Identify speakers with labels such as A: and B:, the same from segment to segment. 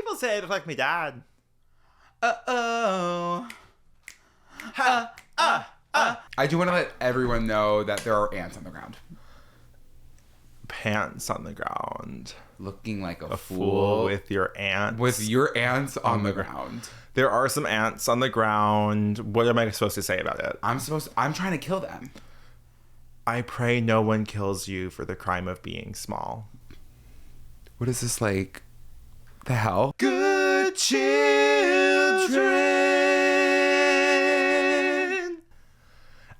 A: people say I look like my dad.
B: I do want to let everyone know that there are ants on the ground.
A: Pants on the ground.
B: Looking like a
A: fool with your ants.
B: With your ants on the ground.
A: There are some ants on the ground. What am I supposed to say about it?
B: I'm trying to kill them.
A: I pray no one kills you for the crime of being small.
B: What is this, like? The hell?
A: Good children.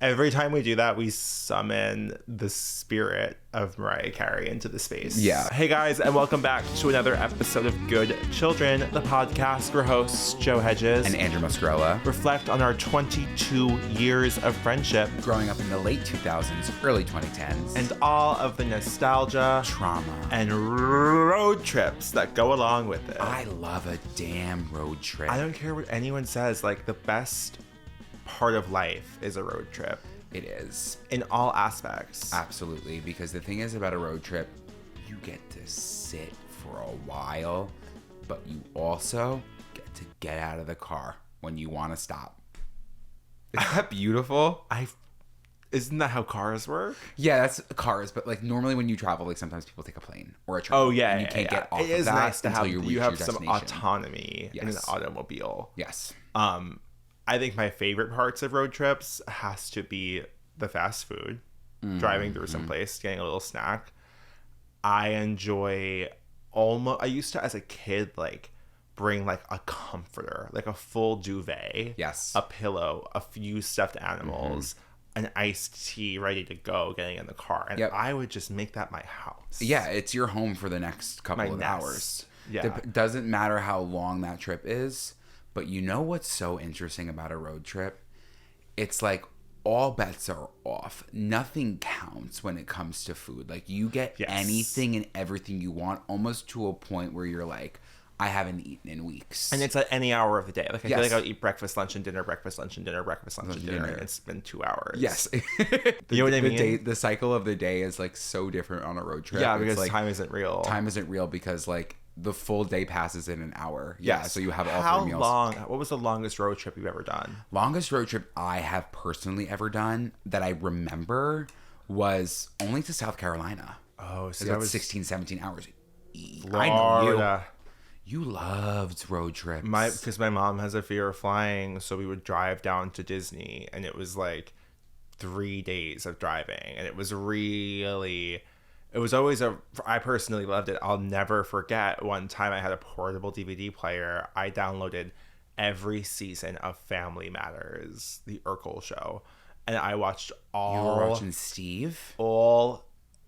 A: Every time we do that, we summon the spirit of Mariah Carey into the space.
B: Yeah.
A: Hey guys, and welcome back to another episode of Good Children, the podcast where hosts Joe Hegyes
B: and Andrew Muscarella
A: reflect on our 22 years of friendship,
B: growing up in the late 2000s, early 2010s,
A: and all of the nostalgia,
B: trauma,
A: and road trips that go along with it.
B: I love a damn road trip.
A: I don't care what anyone says, like the best part of life is a road trip.
B: It is.
A: In all aspects.
B: Absolutely. Because the thing is about a road trip, you get to sit for a while, but you also get to get out of the car when you want to stop. Isn't that beautiful?
A: Isn't that how cars work?
B: Yeah, that's cars, but like normally when you travel, like sometimes people take a plane or a train.
A: Oh yeah,
B: and you can't get off
A: it
B: of
A: is
B: that
A: nice to
B: until
A: have
B: you
A: have
B: reach your
A: some
B: destination.
A: autonomy in an automobile.
B: Yes.
A: I think my favorite parts of road trips has to be the fast food, driving through some place, getting a little snack. I enjoy I used to, as a kid, like bring like a comforter, like a full duvet,
B: yes,
A: a pillow, a few stuffed animals, an iced tea ready to go, getting in the car, and I would just make that my house.
B: Yeah, it's your home for the next couple of hours.
A: Yeah,
B: doesn't matter how long that trip is. But you know what's so interesting about a road trip? It's like all bets are off. Nothing counts when it comes to food. Like you get anything and everything you want, almost to a point where you're like, I haven't eaten in weeks.
A: And it's at any hour of the day. Like I feel like I'll eat breakfast, lunch, and dinner, breakfast, lunch, and dinner, breakfast, lunch, and dinner. And it's been 2 hours.
B: Yes.
A: You know what I mean?
B: The cycle of the day is like so different on a road trip.
A: Yeah, because
B: like,
A: time isn't real.
B: Time isn't real because like the full day passes in an hour. Yeah, so you have all 3 meals.
A: How long? What was the longest road trip you've ever done?
B: Longest road trip I have personally ever done that I remember was only to South Carolina.
A: Oh, so
B: that was 16, 17 hours.
A: Florida.
B: I know you loved road trips.
A: Because my mom has a fear of flying, so we would drive down to Disney, and it was like 3 days of driving, and it was really... It was always I personally loved it. I'll never forget one time I had a portable DVD player. I downloaded every season of Family Matters, the Urkel show. And I watched all...
B: You were watching Steve?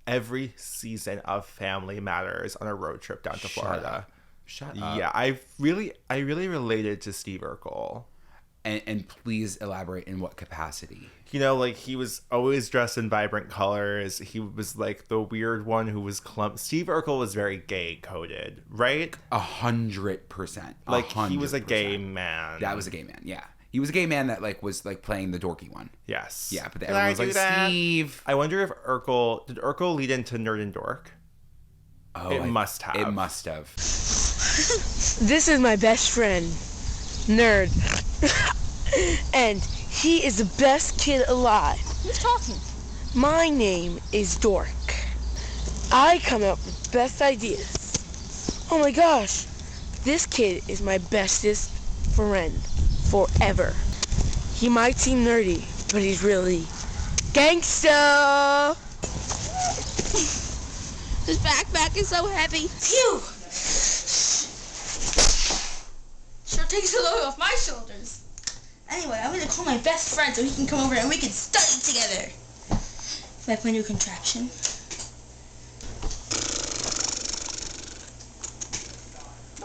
A: Every season of Family Matters on a road trip down to Florida.
B: Shut up.
A: Yeah, I really related to Steve Urkel.
B: And please elaborate in what capacity.
A: You know, like he was always dressed in vibrant colors. He was like the weird one who was Steve Urkel was very gay coded, right?
B: 100%.
A: Like he was a gay man.
B: That was a gay man. Yeah, he was a gay man that like was like playing the dorky one.
A: Yes.
B: Yeah, but everyone was like Steve.
A: I wonder if did Urkel lead into Nerd and Dork?
B: Oh,
A: it must have.
B: It must have.
C: This is my best friend, Nerd. And he is the best kid alive.
D: Who's talking?
C: My name is Dork. I come up with best ideas. Oh my gosh, this kid is my bestest friend forever. He might seem nerdy, but he's really gangsta.
D: This backpack is so heavy.
E: Phew! Sure takes a load off my shoulders. Anyway, I'm gonna call my best friend so he can come over and we can study together. Like my new contraption.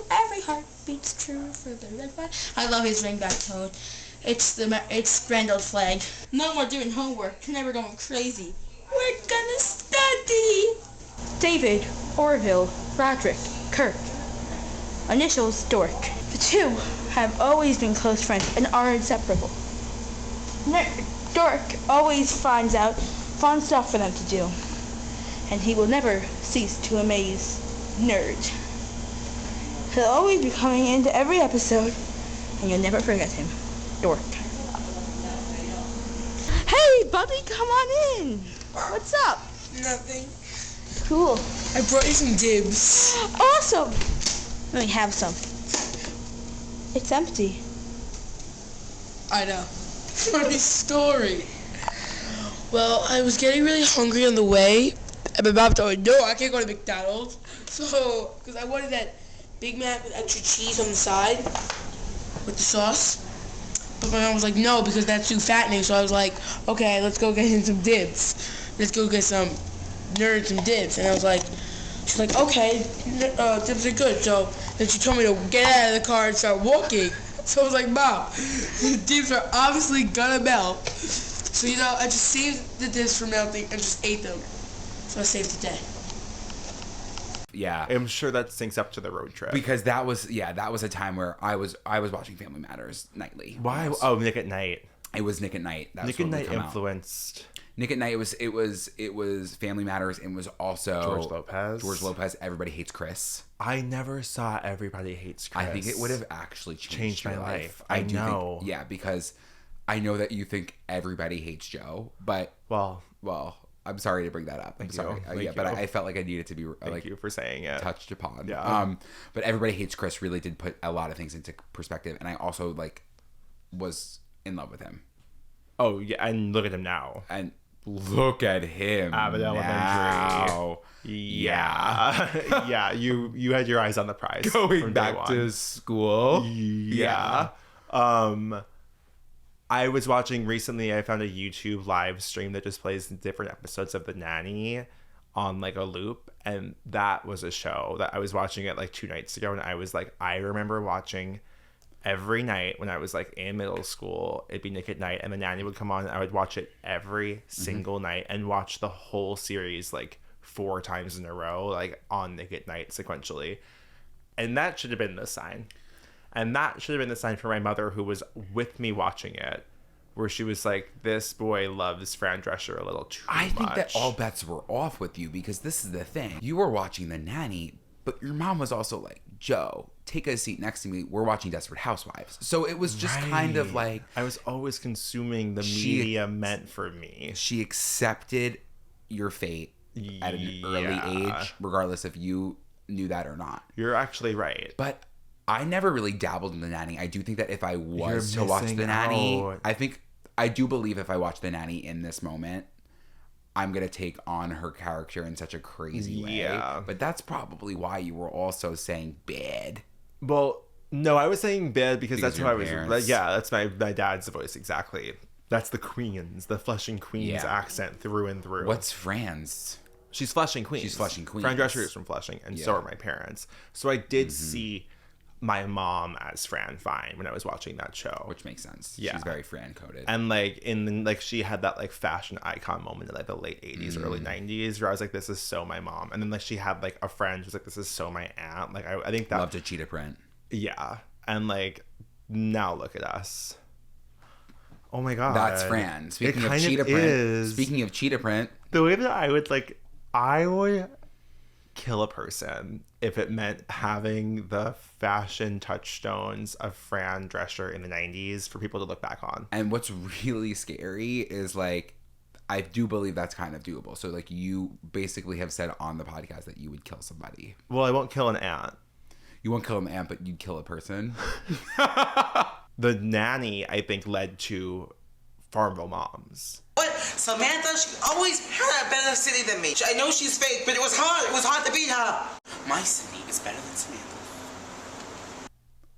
E: Every heart beats true for the red flag. I love his ringback tone. It's Grand Old Flag. No more doing homework. Never going crazy. We're gonna study.
C: David, Orville, Roderick, Kirk. Initials Dork.
E: The two have always been close friends and are inseparable. Dork always finds out fun stuff for them to do, and he will never cease to amaze Nerd. He'll always be coming into every episode, and you'll never forget him. Dork. Hey, Bubby, come on in. What's up?
C: Nothing.
E: Cool.
C: I brought you some dibs.
E: Awesome. Let me have some. It's empty.
C: I know. Funny story. Well, I was getting really hungry on the way, and my mom told me, no, I can't go to McDonald's. So, because I wanted that Big Mac with extra cheese on the side with the sauce. But my mom was like, no, because that's too fattening. So I was like, okay, let's go get him some dibs. Let's go get some nerds some dibs. And I was like, she's like, okay, dibs are good. So then she told me to get out of the car and start walking. So I was like, Mom, the dibs are obviously gonna melt. So, I just saved the dibs from melting and just ate them. So I saved the day.
B: Yeah.
A: I'm sure that syncs up to the road trip.
B: Because that was a time where I was watching Family Matters nightly.
A: Why? Oh, Nick at Night.
B: It was Nick at Night.
A: Nick at Night influenced.
B: Nick at Night. It was Family Matters, and was also
A: George Lopez.
B: George Lopez. Everybody Hates Chris.
A: I never saw Everybody Hates Chris.
B: I think it would have actually changed my life.
A: I know.
B: Because I know that you think everybody hates Joe, but
A: well,
B: I'm sorry to bring that up. I'm sorry. But I felt like I needed to be
A: Thank you for saying it.
B: Touched upon.
A: Yeah.
B: But Everybody Hates Chris really did put a lot of things into perspective, and I also was in love with him.
A: Oh yeah, and look at him now.
B: And look at him
A: Abbott
B: now.
A: Yeah. Yeah. You had your eyes on the prize.
B: Going back to school.
A: Yeah. I was watching recently, I found a YouTube live stream that just plays different episodes of The Nanny on a loop, and that was a show that I was watching it 2 nights ago, and I was I remember watching every night when I was in middle school. It'd be Nick at Night, and The Nanny would come on, and I would watch it every single night and watch the whole series 4 times in a row, on Nick at Night sequentially. And that should have been the sign. And that should have been the sign for my mother, who was with me watching it, where she was like, this boy loves Fran Drescher a little too much.
B: I think that all bets were off with you, because this is the thing. You were watching The Nanny, but your mom was also like, Joe, take a seat next to me. We're watching Desperate Housewives. So it was just kind of I
A: was always consuming the media meant for me.
B: She accepted your fate at an early age, regardless if you knew that or not.
A: You're actually right.
B: But I never really dabbled in The Nanny. I do think that if I was to watch The Nanny, I do believe if I watch The Nanny in this moment, I'm going to take on her character in such a crazy way.
A: Yeah.
B: But that's probably why you were also saying bad.
A: Well, no, I was saying bad because that's who I was.
B: Parents.
A: Yeah, that's my dad's voice, exactly. That's the Queen's, the Flushing Queen's accent through and through.
B: What's Fran's?
A: She's Flushing Queens.
B: She's Flushing Queens.
A: Fran Drescher is from Flushing, and so are my parents. So I did see my mom as Fran Fine when I was watching that show,
B: which makes sense.
A: Yeah,
B: she's very Fran coded,
A: and she had that fashion icon moment in the late 80s, early 90s, where I was like, this is so my mom. And then she had a friend who was like, this is so my aunt. I think that
B: loved a cheetah print.
A: Yeah, and now look at us. Oh my god,
B: that's Fran. Speaking of cheetah print,
A: the way that I would kill a person if it meant having the fashion touchstones of Fran Drescher in the 90s for people to look back on.
B: And what's really scary is I do believe that's kind of doable. So you basically have said on the podcast that you would kill somebody.
A: Well, I won't kill an aunt.
B: You won't kill an aunt, but you'd kill a person.
A: The Nanny, I think, led to Farmville Moms.
F: But Samantha, she always had a better city than me. I know she's fake, but it was hard. It was hard to beat her. My city is better than Samantha.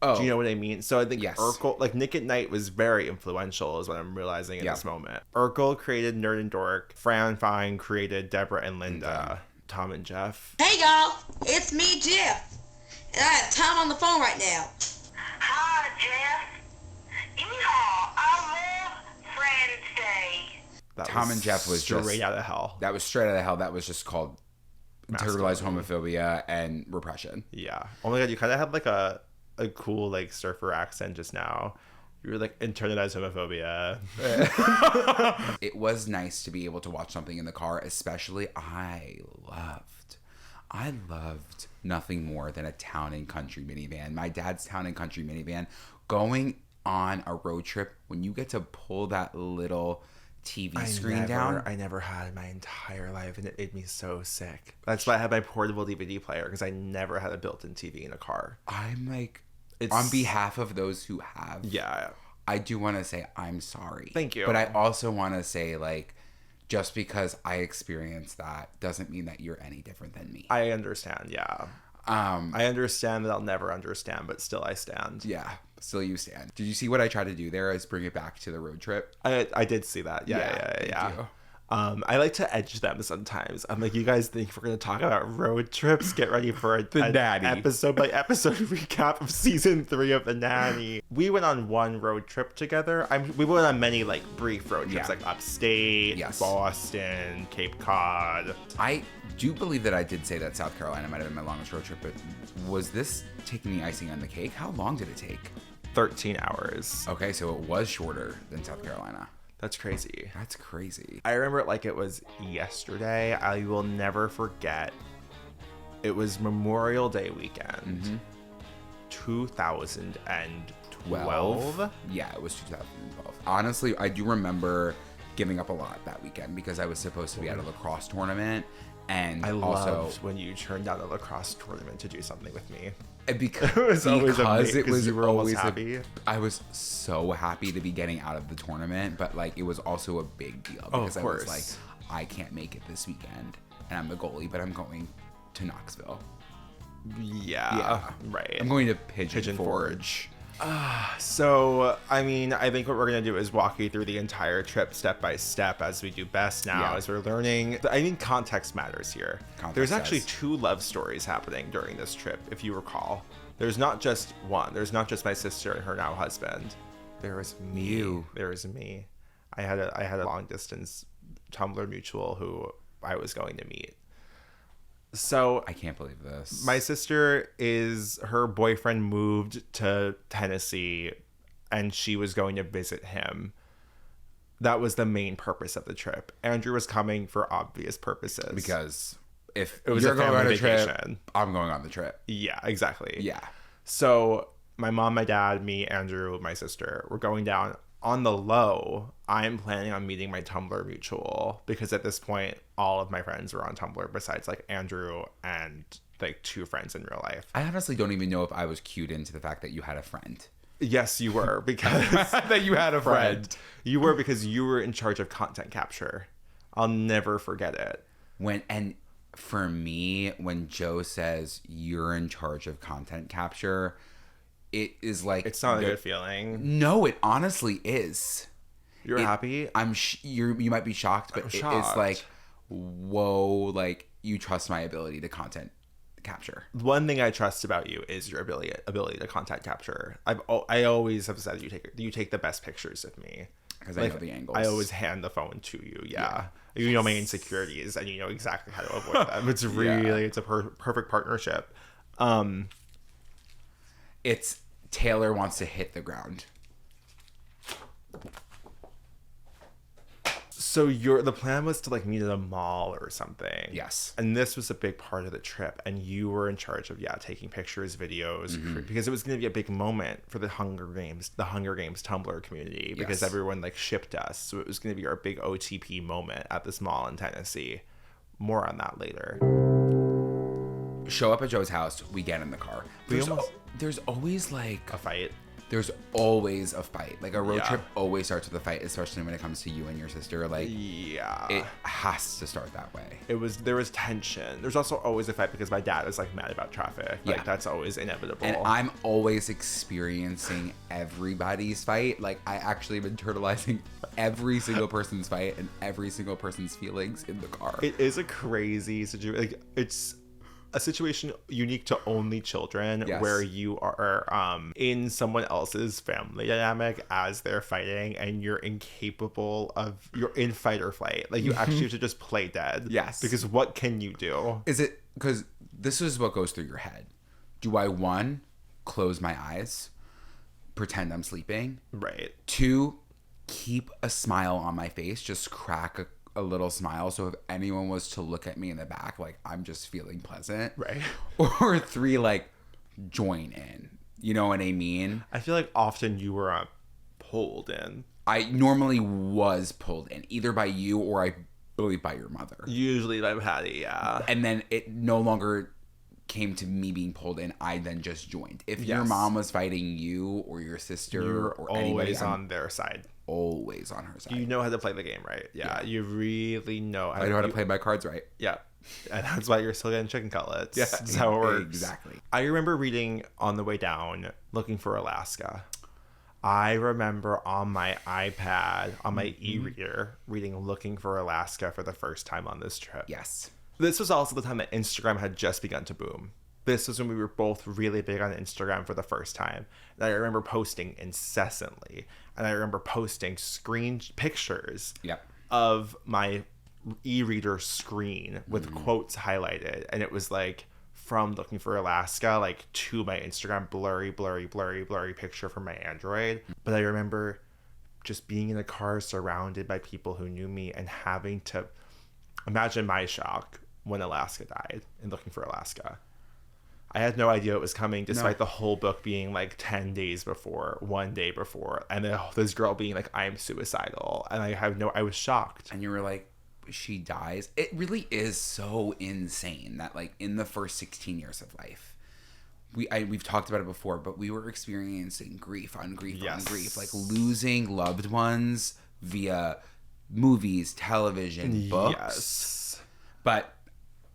B: Oh.
A: Do you know what I mean? So I think
B: yes.
A: Urkel, Nick at Night was very influential is what I'm realizing in this moment. Urkel created Nerd and Dork. Fran Fine created Deborah and Linda. Tom and Jeff.
D: Hey y'all, it's me, Jeff. And I have Tom on the phone right now.
G: Hi, Jeff. Yeehaw, I love Friends Day.
B: Tom and Jeff was
A: straight out of hell.
B: That was straight out of hell. That was just called internalized homophobia and repression.
A: Yeah. Oh my god, you kind of had a cool surfer accent just now. You were internalized homophobia.
B: It was nice to be able to watch something in the car, especially I I loved nothing more than a town and country minivan. My dad's town and country minivan. Going on a road trip, when you get to pull that little TV screen down.
A: I never had in my entire life, and it made me so sick. That's why I had my portable DVD player, because I never had a built-in TV in a car.
B: I'm like, on behalf of those who have, I do want to say I'm sorry.
A: Thank you.
B: But I also want to say, like, just because I experienced that doesn't mean that you're any different than me.
A: I understand, yeah. I understand that I'll never understand, but still I stand.
B: Yeah, still you stand. Did you see what I tried to do there? Is bring it back to the road trip.
A: I did see that. Yeah. I like to edge them sometimes. I'm like, you guys think we're going to talk about road trips? Get ready for an episode by episode recap of season 3 of The Nanny. We went on one road trip together. We went on many like brief road trips, like upstate, Boston, Cape Cod.
B: I do believe that I did say that South Carolina might have been my longest road trip, but was this taking the icing on the cake? How long did it take?
A: 13 hours.
B: Okay, so it was shorter than South Carolina.
A: That's crazy.
B: That's crazy.
A: I remember it like it was yesterday. I will never forget. It was Memorial Day weekend. 2012?
B: Yeah, it was 2012. Honestly, I do remember giving up a lot that weekend because I was supposed to be at a lacrosse tournament. And
A: I
B: also
A: loved when you turned down a lacrosse tournament to do something with me.
B: Because
A: it was always
B: happy. I was so happy to be getting out of the tournament, but like it was also a big deal because I was like, I can't make it this weekend, and I'm the goalie, but I'm going to Knoxville.
A: Yeah, right.
B: I'm going to Pigeon Forge.
A: So, I mean, I think what we're going to do is walk you through the entire trip step by step as we do best now, as we're learning. I think context matters here. There's actually 2 love stories happening during this trip, if you recall. There's not just one. There's not just my sister and her now husband. There was me. There was me. I had a long distance Tumblr mutual who I was going to meet. So
B: I can't believe this.
A: My sister her boyfriend moved to Tennessee and she was going to visit him. That was the main purpose of the trip. Andrew was coming for obvious purposes.
B: Because if
A: it was
B: you're
A: a
B: going on a
A: vacation.
B: trip, I'm going on the trip.
A: Yeah, exactly.
B: Yeah.
A: So my mom, my dad, me, Andrew, my sister, we're going down. On the low, I'm planning on meeting my Tumblr mutual because at this point, all of my friends were on Tumblr besides like Andrew and like 2 friends in real life.
B: I honestly don't even know if I was cued into the fact that you had a friend.
A: Yes, you were because
B: that you had a friend.
A: You were because you were in charge of content capture. I'll never forget it.
B: And for me, when Joe says you're in charge of content capture, it is like
A: it's not a good feeling.
B: No, it honestly is.
A: You're happy?
B: You might be shocked, but it's like, whoa, like you trust my ability to content capture.
A: One thing I trust about you is your ability to content capture. I always have said you take the best pictures of me
B: because I know the angles.
A: I always hand the phone to you. Yeah. You know my insecurities and you know exactly how to avoid them. It's really it's a perfect partnership.
B: It's Taylor wants to hit the ground.
A: So the plan was to like meet at a mall or something.
B: Yes.
A: And this was a big part of the trip. And you were in charge of taking pictures, videos, because it was going to be a big moment for the Hunger Games Tumblr community because everyone like shipped us. So it was going to be our big OTP moment at this mall in Tennessee. More on that later.
B: Show up at Joe's house. We get in the car. There's always like
A: a fight.
B: There's always a fight. Like a road trip always starts with a fight, especially when it comes to you and your sister. Like, it has to start that way.
A: There was tension. There's also always a fight because my dad is like mad about traffic. Like that's always inevitable.
B: And I'm always experiencing everybody's fight. Like I actually am internalizing every single person's fight and every single person's feelings in the car.
A: It is a crazy situation. Like it's a situation unique to only children where you are in someone else's family dynamic as they're fighting and you're in fight or flight. Like you actually have to just play dead.
B: Yes.
A: Because what can you do?
B: Is it because this is what goes through your head? Do I 1, close my eyes, pretend I'm sleeping?
A: Right.
B: 2, keep a smile on my face, just crack a little smile. So if anyone was to look at me in the back, like I'm just feeling pleasant.
A: Right.
B: Or 3, like join in. You know what I mean?
A: I feel like often you were pulled in.
B: I normally was pulled in either by you or I believe by your mother.
A: Usually by Patty, yeah.
B: And then it no longer came to me being pulled in. I then just joined. If your
A: Yes.
B: mom was fighting you or your sister
A: You're
B: or anybody,
A: always on their side.
B: always on her side.
A: You know how to play the game, right? Yeah. You really know
B: I know how to play my cards right.
A: Yeah. And that's why you're still getting chicken cutlets.
B: Yeah,
A: That's how it works.
B: exactly.
A: I remember reading on the way down, looking for Alaska. I remember on my iPad, on my e-reader, reading Looking for Alaska for the first time on this trip.
B: Yes.
A: This was also the time that Instagram had just begun to boom. This was when we were both really big on Instagram for the first time. And I remember posting incessantly. And I remember posting screen pictures
B: Yep.
A: of my e-reader screen with quotes highlighted. And it was like from Looking for Alaska, like to my Instagram blurry picture from my Android. But I remember just being in a car surrounded by people who knew me and having to imagine my shock when Alaska died in Looking for Alaska. I had no idea it was coming, despite the whole book being like 10 days before, 1 day before, and then this girl being like, I'm suicidal. And I was shocked.
B: And you were like, she dies. It really is so insane that like in the first 16 years of life, we've talked about it before, but we were experiencing grief on grief on grief, like losing loved ones via movies, television, books.
A: Yes.
B: But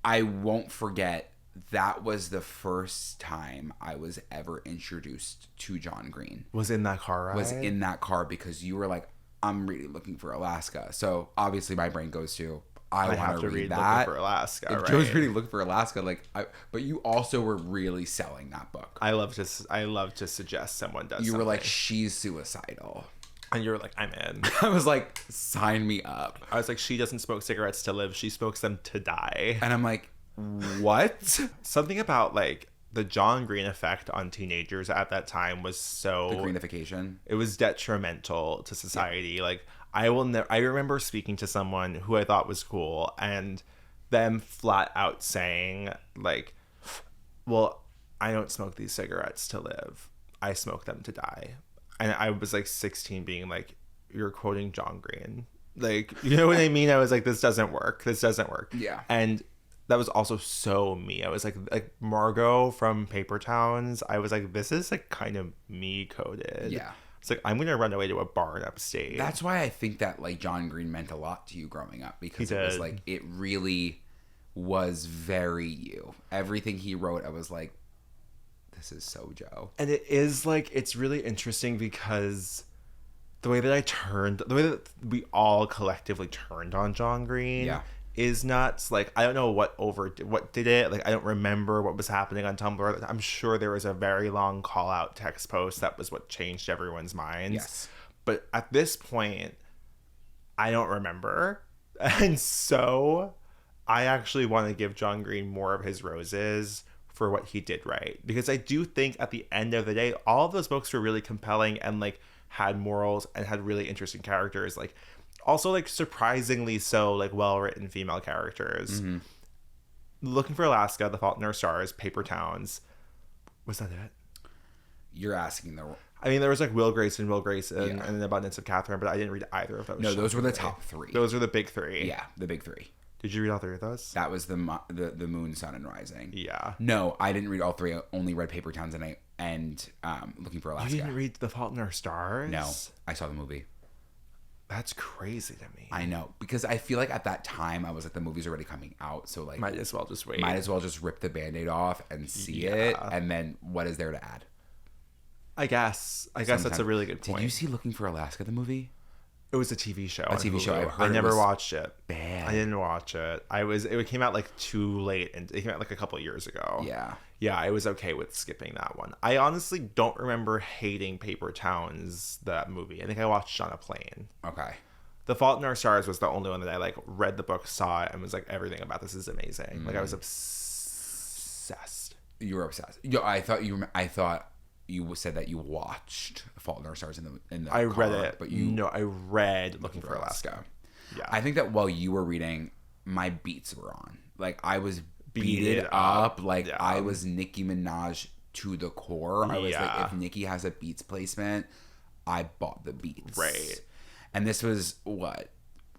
B: I won't forget, that was the first time I was ever introduced to John Green.
A: Was in that car, right?
B: Was in that car because you were like, I'm really looking for Alaska. So obviously my brain goes to, I want to read that.
A: Looking for Alaska,
B: if
A: right?
B: Joe's reading Looking for Alaska, but you also were really selling that book.
A: I love to suggest someone does.
B: You were
A: something.
B: like, she's suicidal.
A: And you were like, I'm in.
B: I was like, sign me up.
A: I was like, she doesn't smoke cigarettes to live. She smokes them to die.
B: And I'm like, what?
A: Something about like the John Green effect on teenagers at that time was so...
B: The greenification.
A: It was detrimental to society. Yeah. Like, I remember speaking to someone who I thought was cool and them flat out saying like, well, I don't smoke these cigarettes to live. I smoke them to die. And I was like 16 being like, you're quoting John Green. Like, you know what I mean? I was like, this doesn't work. This doesn't work.
B: Yeah.
A: And that was also so me. I was like Margot from Paper Towns. I was like, this is like kind of me coded.
B: Yeah.
A: It's like, I'm going to run away to a barn upstate.
B: That's why I think that like John Green meant a lot to you growing up, because it was like, it really was very you. Everything he wrote, I was like, this is so Joe.
A: And it is like, it's really interesting because the way that we all collectively turned on John Green is nuts. Like, I don't know what did it. Like, I don't remember what was happening on Tumblr. I'm sure there was a very long call out text post that was what changed everyone's minds.
B: Yes.
A: But at this point, I don't remember. And so I actually want to give John Green more of his roses for what he did right. Because I do think at the end of the day, all of those books were really compelling and like had morals and had really interesting characters. Like, also like surprisingly so like well-written female characters. Mm-hmm. Looking for Alaska, The Fault in Our Stars, Paper Towns. Was that it?
B: You're asking the...
A: I mean, there was like Will Grayson, and An Abundance of Catherine, but I didn't read either of those.
B: No, those were the top three.
A: Those were the big three.
B: Yeah, the big three.
A: Did you read all three of those?
B: That was the Moon, Sun, and Rising.
A: Yeah.
B: No, I didn't read all three. I only read Paper Towns and Looking for Alaska.
A: You didn't read The Fault in Our Stars?
B: No, I saw the movie.
A: That's crazy to me.
B: I know, because I feel like at that time I was like, the movie's already coming out, so like
A: might as well just wait.
B: Might as well just rip the Band-Aid off and see it, and then what is there to add?
A: I guess that's a really good point.
B: Did you see Looking for Alaska, the movie?
A: It was a TV show.
B: A TV show.
A: I never watched it.
B: Bad.
A: I didn't watch it. It came out like too late, and it came out like a couple of years ago.
B: Yeah.
A: Yeah, I was okay with skipping that one. I honestly don't remember hating Paper Towns, that movie. I think I watched it on a plane.
B: Okay.
A: The Fault in Our Stars was the only one that I like read the book, saw it, and was like, everything about this is amazing. Like, I was obsessed.
B: You were obsessed. Yo, I thought you said that you watched Fault in Our Stars in the
A: I
B: car,
A: read it,
B: but
A: I read Looking for Alaska. Yeah.
B: I think that while you were reading, my beats were on. Like, I was
A: Beat
B: beated
A: it
B: up.
A: up.
B: Like,
A: Yeah.
B: I was Nicki Minaj to the core. I was
A: Yeah.
B: like, if Nicki has a beats placement, I bought the beats.
A: Right.
B: And this was what?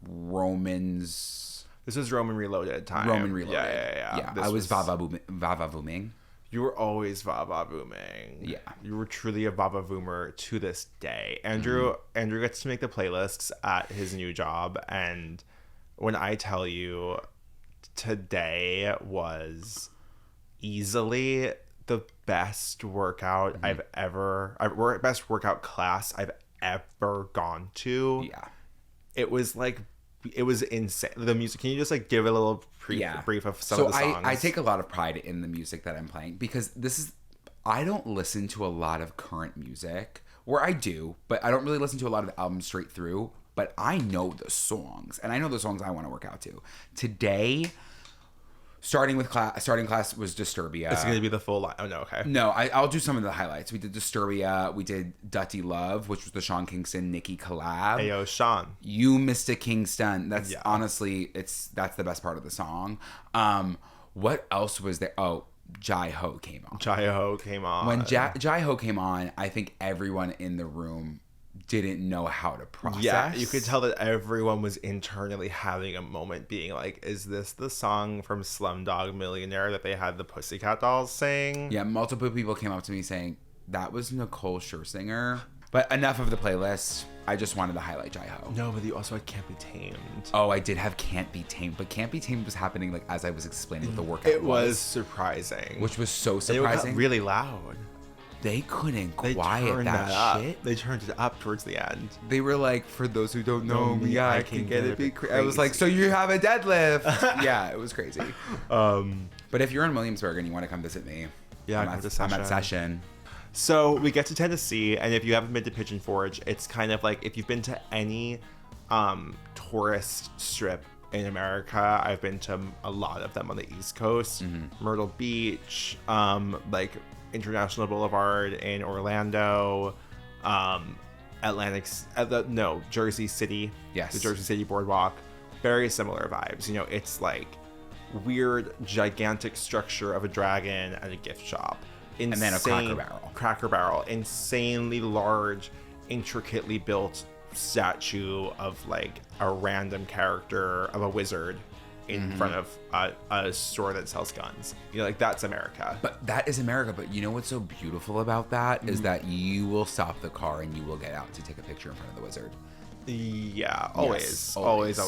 B: Roman's...
A: This was Roman Reloaded time.
B: Roman Reloaded.
A: Yeah.
B: I was Vava Booming.
A: You were always Vava Booming.
B: Yeah.
A: You were truly a Vava Boomer to this day. Andrew gets to make the playlists at his new job, and when I tell you, today was easily the best workout best workout class I've ever gone to.
B: Yeah.
A: It was insane. The music. Can you just like give a little brief of some of the songs?
B: I take a lot of pride in the music that I'm playing because I don't listen to a lot of current music, where I do, but I don't really listen to a lot of albums straight through, but I know the songs, and I know the songs I want to work out to. Today, starting class was Disturbia.
A: It's going to be the full line. Oh, no, okay.
B: No, I'll do some of the highlights. We did Disturbia. We did Dutty Love, which was the Sean Kingston Nicki collab.
A: Ayo, Sean.
B: You Mr. Kingston. That's
A: Yeah.
B: honestly, that's the best part of the song. What else was there? Oh, Jai Ho came on.
A: Jai Ho came on.
B: When Jai Ho came on, I think everyone in the room didn't know how to process.
A: Yeah, you could tell that everyone was internally having a moment being like, is this the song from Slumdog Millionaire that they had the Pussycat Dolls sing?
B: Yeah, multiple people came up to me saying, that was Nicole Scherzinger. But enough of the playlist. I just wanted to highlight Jai Ho.
A: No, but you also had Can't Be Tamed.
B: Oh, I did have Can't Be Tamed, but Can't Be Tamed was happening like as I was explaining what the workout
A: It was surprising.
B: which was so
A: It
B: surprising.
A: got really loud.
B: They couldn't
A: They
B: quiet
A: turned
B: that
A: up.
B: shit.
A: They turned it up towards the end.
B: They were like, for those who don't know me, I can get it. Be
A: crazy.
B: I was like, so you have a deadlift? Yeah, it was crazy. But if you're in Williamsburg and you want to come visit me,
A: Yeah,
B: I'm at Session.
A: So we get to Tennessee, and if you haven't been to Pigeon Forge, it's kind of like if you've been to any tourist strip in America. I've been to a lot of them on the East Coast, Myrtle Beach, like International Boulevard in Orlando, Jersey City.
B: Yes.
A: The Jersey City Boardwalk. Very similar vibes. You know, it's like weird, gigantic structure of a dragon and a gift shop.
B: And then a
A: Cracker Barrel. Insanely large, intricately built statue of like a random character of a wizard in front of a store that sells guns. You know, like that's America.
B: But that is America. But you know what's so beautiful about that is that you will stop the car and you will get out to take a picture in front of the wizard.
A: Yeah,
B: Yes,
A: always.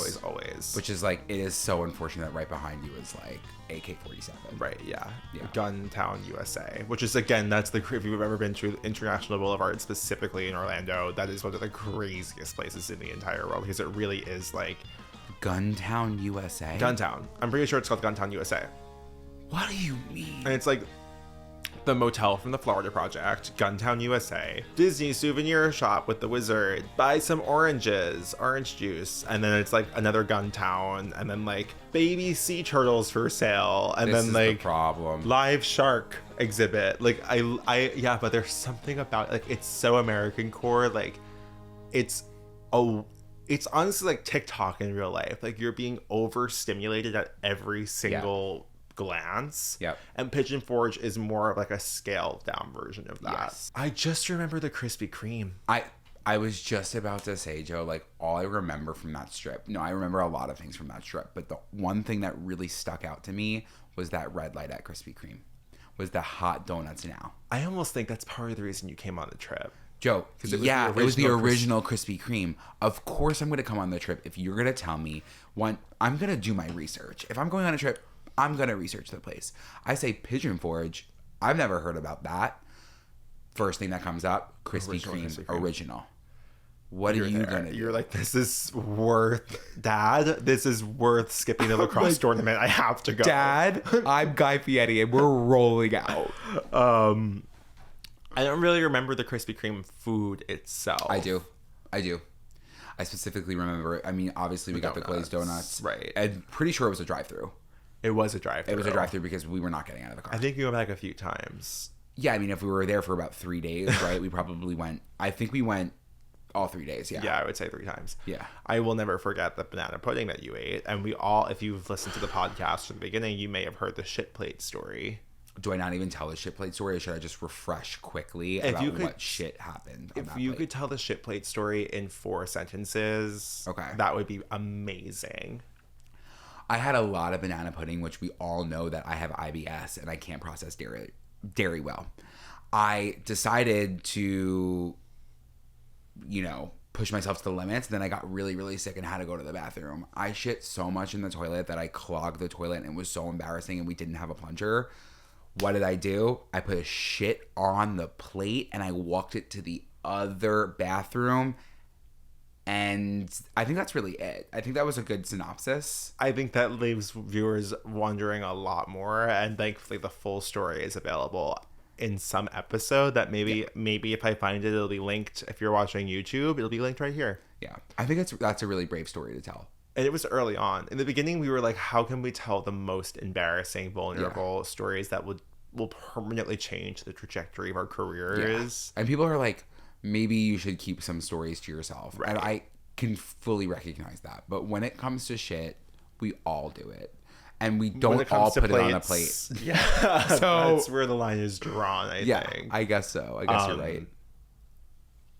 B: Which is like, it is so unfortunate that right behind you is like AK-47.
A: Right, yeah.
B: Yeah.
A: Guntown, USA. Which is, again, if you've ever been to International Boulevard, specifically in Orlando, that is one of the craziest places in the entire world, because it really is like...
B: Guntown, USA?
A: Guntown. I'm pretty sure it's called Guntown, USA.
B: What do you mean?
A: And it's like the motel from the Florida Project, Guntown, USA, Disney souvenir shop with the wizard, buy some orange juice, and then it's like another Guntown, and then like baby sea turtles for sale, and
B: This
A: then
B: is
A: like
B: the problem.
A: live shark exhibit. Like yeah, but there's something about like it's so American core. Like it's honestly like TikTok in real life. Like you're being overstimulated at every single glance.
B: Yep.
A: And Pigeon Forge is more of like a scaled down version of that.
B: Yes.
A: I just remember the Krispy Kreme.
B: I was just about to say, Joe, like all I remember from that strip. No, I remember a lot of things from that strip, but the one thing that really stuck out to me was that red light at Krispy Kreme. Was the hot donuts now.
A: I almost think that's part of the reason you came on the trip.
B: Joe,
A: It
B: was the original Krispy Kreme. Of course I'm going to come on the trip if you're going to tell me, one, I'm going to do my research. If I'm going on a trip, I'm going to research the place. I say Pigeon Forge. I've never heard about that. First thing that comes up, Krispy Kreme original. What are you going to do?
A: You're like, this is worth, Dad, this is worth skipping the lacrosse tournament. I have to go.
B: Dad, I'm Guy Fieri and we're rolling out.
A: I don't really remember the Krispy Kreme food itself.
B: I do. I specifically remember it. I mean, obviously we got the glazed donuts.
A: Right.
B: I'm pretty sure it was a drive-through.
A: It was a drive-thru.
B: It was a drive-through because we were not getting out of the car.
A: I think we went back a few times.
B: Yeah, I mean, if we were there for about 3 days, right, we probably went... I think we went All 3 days, yeah.
A: Yeah, I would say 3 times.
B: Yeah.
A: I will never forget the banana pudding that you ate. And we all, if you've listened to the podcast from the beginning, you may have heard the shit plate story.
B: Do I not even tell the shit plate story, or should I just refresh quickly about what shit happened on
A: If
B: that
A: you
B: plate?
A: could tell the shit plate story in 4 sentences,
B: Okay.
A: that would be amazing.
B: I had a lot of banana pudding, which we all know that I have IBS and I can't process dairy well. I decided to, push myself to the limits. Then I got really, really sick and had to go to the bathroom. I shit so much in the toilet that I clogged the toilet, and it was so embarrassing, and we didn't have a plunger. What did I do? I put a shit on the plate and I walked it to the other bathroom. And I think that's really it. I think that was a good synopsis.
A: I think that leaves viewers wondering a lot more, and thankfully the full story is available in some episode that maybe if I find it, it'll be linked. If you're watching YouTube, it'll be linked right here.
B: Yeah. I think that's a really brave story to tell.
A: And it was early on. In the beginning, we were like, how can we tell the most embarrassing, vulnerable stories that will permanently change the trajectory of our careers?
B: And people are like, maybe you should keep some stories to yourself.
A: Right.
B: And I can fully recognize that. But when it comes to shit, we all do it. And we don't all put it on a plate.
A: Yeah.
B: So
A: that's where the line is drawn, I think.
B: I guess so. I guess you're right.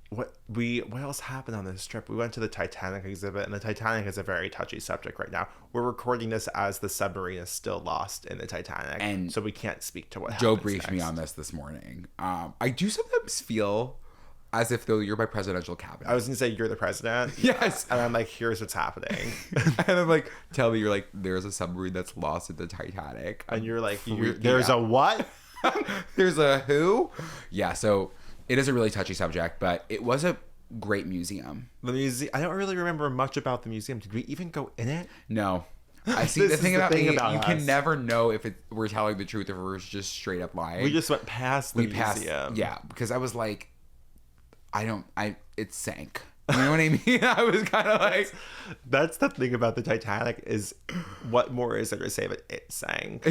A: What else happened on this trip? We went to the Titanic exhibit, and the Titanic is a very touchy subject right now. We're recording this as the submarine is still lost in the Titanic, and so we can't speak to what
B: Joe
A: happens
B: briefed
A: next.
B: me on this morning. I do sometimes feel as if though you're my presidential cabinet.
A: I was gonna say you're the president.
B: Yes.
A: And I'm like, here's what's happening.
B: And I'm like, tell me, you're like, there's a submarine that's lost in the Titanic.
A: And you're like,
B: freaking
A: there's
B: out.
A: a what?
B: There's a who? Yeah, so it is a really touchy subject, but it was a great museum.
A: The museum. I don't really remember much about the museum. Did we even go in it?
B: No. I see.
A: This
B: The thing
A: is the
B: about
A: thing
B: me,
A: about
B: you
A: us.
B: can never know if we're telling the truth or if we're just straight up lying.
A: We just went past the museum.
B: Yeah, because I was like, it sank. You know what I mean? I was kind of like,
A: That's the thing about the Titanic is, what more is there to say? But it sank.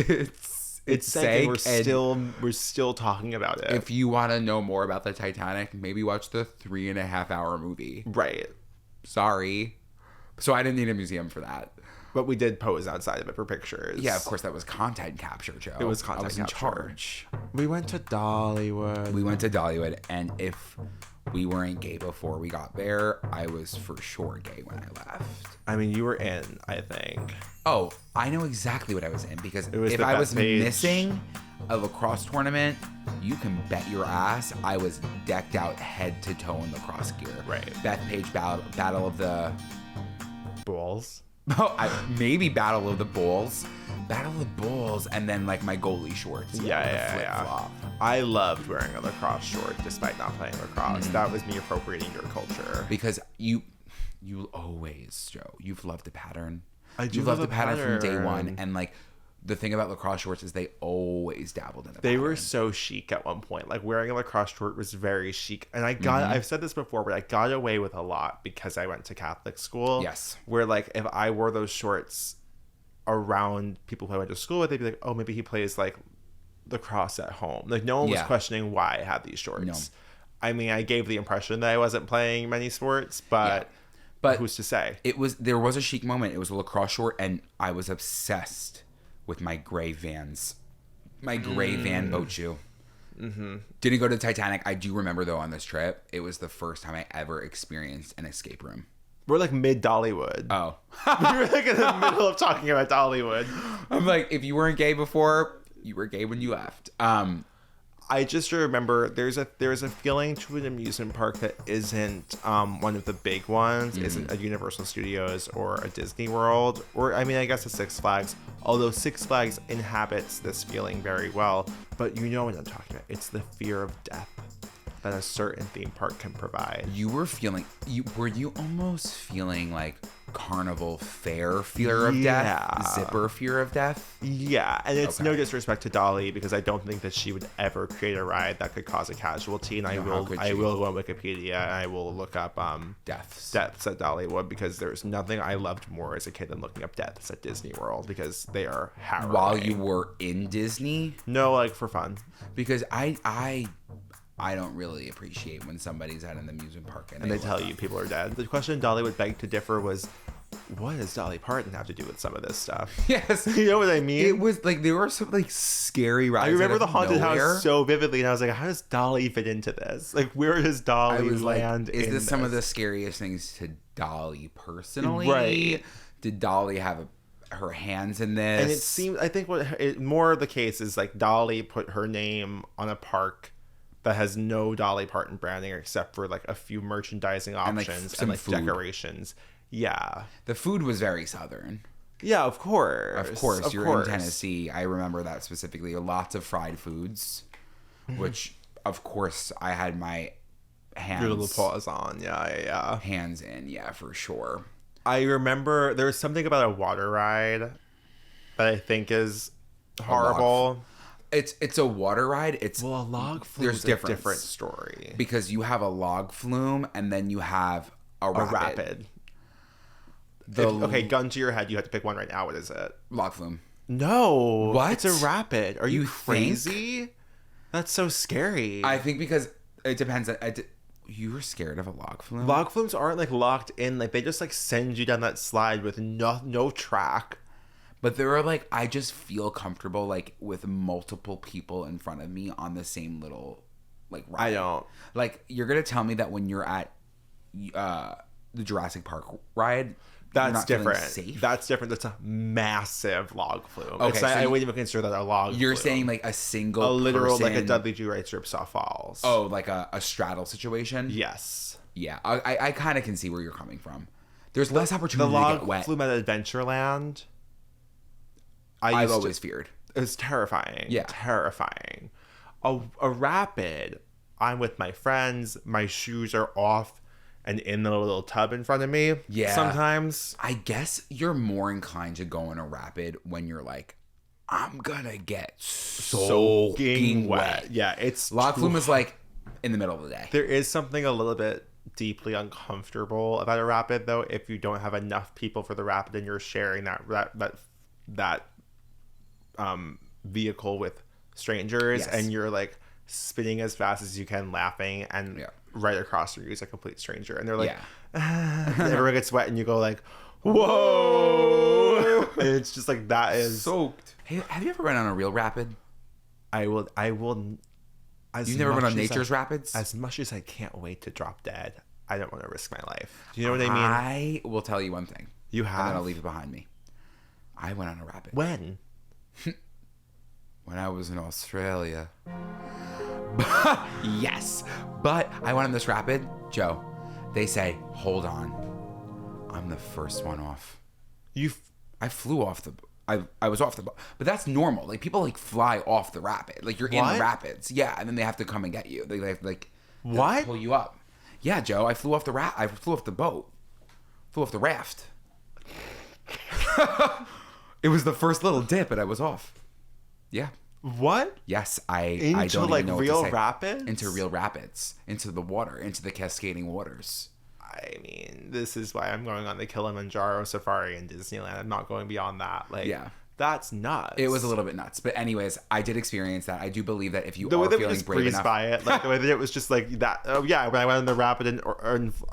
B: it
A: sank, and
B: sank,
A: we're still talking about it.
B: if you want to know more about the Titanic, maybe watch the 3.5 hour movie.
A: Right.
B: Sorry. So I didn't need a museum for that.
A: But we did pose outside of it for pictures.
B: Yeah, of course, that was content capture, Joe.
A: It was content
B: I was in
A: capture.
B: charge.
A: We went to Dollywood.
B: We went to Dollywood, and if we weren't gay before we got there, I was for sure gay when I left.
A: I mean, you were in, I think.
B: Oh, I know exactly what I was in, because
A: was
B: if
A: the
B: I was
A: Bethpage.
B: missing a lacrosse tournament, you can bet your ass I was decked out head to toe in lacrosse gear.
A: Right.
B: Bethpage battle of the...
A: Balls.
B: Oh, maybe Battle of the Bulls. Battle of the Bulls, and then like my goalie shorts.
A: Yeah.
B: Flip-flop.
A: I loved wearing a lacrosse short despite not playing lacrosse.
B: Mm-hmm.
A: That was me appropriating your culture.
B: Because you always, Joe, you've loved the pattern.
A: I do
B: You've
A: love
B: loved
A: the
B: the pattern from day
A: pattern.
B: one. And like the thing about lacrosse shorts is they always dabbled in the
A: They
B: pattern.
A: were so chic at one point. Like wearing a lacrosse short was very chic. And I got,
B: Mm-hmm.
A: I've said this before, but I got away with a lot because I went to Catholic school.
B: Yes.
A: Where like if I wore those shorts around people who I went to school with, they'd be like, oh, maybe he plays like lacrosse at home. Like no one was
B: Yeah.
A: questioning why I had these shorts.
B: No.
A: I mean, I gave the impression that I wasn't playing many sports, but
B: But
A: who's to say?
B: there was a chic moment. It was a lacrosse short, and I was obsessed with my gray Vans. My gray Van boat shoe. Mm-hmm. Didn't go to the Titanic. I do remember, though, on this trip, it was the first time I ever experienced an escape room.
A: We're like mid Dollywood.
B: Oh.
A: We were like in the middle of talking about Dollywood.
B: I'm like, if you weren't gay before, you were gay when you left.
A: I just remember there's a feeling to an amusement park that isn't one of the big ones, isn't a Universal Studios or a Disney World, or I mean I guess a Six Flags. Although Six Flags inhabits this feeling very well, but you know what I'm talking about. It's the fear of death that a certain theme park can provide.
B: Were you almost feeling like carnival fair fear of death? Zipper fear of death?
A: Yeah, and it's no
B: Okay.
A: disrespect to Dolly because I don't think that she would ever create a ride that could cause a casualty. And I will go on Wikipedia and I will look up
B: Deaths
A: at Dollywood because there's nothing I loved more as a kid than looking up deaths at Disney World because they are harrowing.
B: While you were in Disney?
A: No, like for fun.
B: Because I don't really appreciate when somebody's at an amusement park
A: and they tell you people are dead. The question Dolly would beg to differ was, what does Dolly Parton have to do with some of this stuff?
B: Yes.
A: You know what I mean?
B: It was like, there were some like scary rides.
A: I remember the haunted house so vividly, and I was like, how does Dolly fit into this? Like, where does Dolly land
B: like, is
A: in
B: this some of the scariest things to Dolly personally?
A: Right.
B: Did Dolly have her hands in this?
A: And it seemed, I think more of the case is like Dolly put her name on a park that has no Dolly Parton branding except for like a few merchandising options and like decorations. Yeah.
B: The food was very Southern.
A: Yeah, of course.
B: Of course. You're in Tennessee. I remember that specifically. Lots of fried foods, which, of course, I had my hands...
A: Your little paws on. Yeah.
B: Hands in, yeah, for sure.
A: I remember there was something about a water ride that I think is horrible.
B: It's a water ride. It's
A: a log flume is a different story.
B: Because you have a log flume and then you have a rapid.
A: Okay, gun to your head. You have to pick one right now. What is it?
B: Log flume.
A: No.
B: What?
A: It's a rapid. Are you crazy?
B: Think?
A: That's so scary.
B: I think because it depends. You were scared of a log flume?
A: Log flumes aren't like locked in. Like they just like send you down that slide with no track.
B: But there are like, I just feel comfortable like with multiple people in front of me on the same little like ride.
A: I don't.
B: Like you're gonna tell me that when you're at the Jurassic Park ride,
A: that's different.
B: Safe?
A: That's different. That's a massive log flume.
B: Okay, so
A: I wouldn't even consider that a log
B: You're
A: flume.
B: saying like a single
A: literal
B: person,
A: like a Dudley Do Right strip saw falls.
B: Oh, like a straddle situation?
A: Yes.
B: Yeah, I kind of can see where you're coming from. There's less opportunity
A: the log
B: to get wet.
A: flume at Adventureland.
B: I've always feared.
A: It was terrifying.
B: Yeah.
A: Terrifying. A rapid, I'm with my friends, my shoes are off and in the little tub in front of me.
B: Yeah.
A: Sometimes.
B: I guess you're more inclined to go in a rapid when you're like, I'm gonna get soaking wet.
A: Yeah, it's
B: log flume is like in the middle of the day.
A: There is something a little bit deeply uncomfortable about a rapid though if you don't have enough people for the rapid and you're sharing that vehicle with strangers. Yes. And you're like spinning as fast as you can laughing and right across from you is a complete stranger and they're like everyone gets wet and you go like whoa and it's just like that is
B: soaked. Hey, have you ever run on a real rapid?
A: I will
B: You've never been on nature's rapids?
A: As much as I can't wait to drop dead, I don't want to risk my life. Do you know what I mean?
B: I will tell you one thing.
A: You have?
B: And then I'll leave it behind me. I went on a rapid.
A: When?
B: When I was in Australia. Yes. But I went on this rapid. Joe, they say, hold on. I'm the first one off. I flew off the... I was off the boat. But that's normal. Like, people, like, fly off the rapid. Like, you're in the rapids. Yeah, and then they have to come and get you. They have to, like...
A: What?
B: Pull you up. Yeah, Joe, I flew off the I flew off the boat. Flew off the raft. It was the first little dip, and I was off. Yeah.
A: What?
B: Yes, I don't
A: like
B: even know
A: real
B: what to say.
A: rapids?
B: Into real rapids. Into the water. Into the cascading waters.
A: I mean, this is why I'm going on the Kilimanjaro safari in Disneyland. I'm not going beyond that. Like, yeah. That's nuts.
B: It was a little bit nuts. But anyways, I did experience that. I do believe that if you
A: the
B: are
A: way that
B: feeling
A: we just
B: brave enough...
A: by it, like the way that it was just like that. Oh yeah, when I went on the rapid in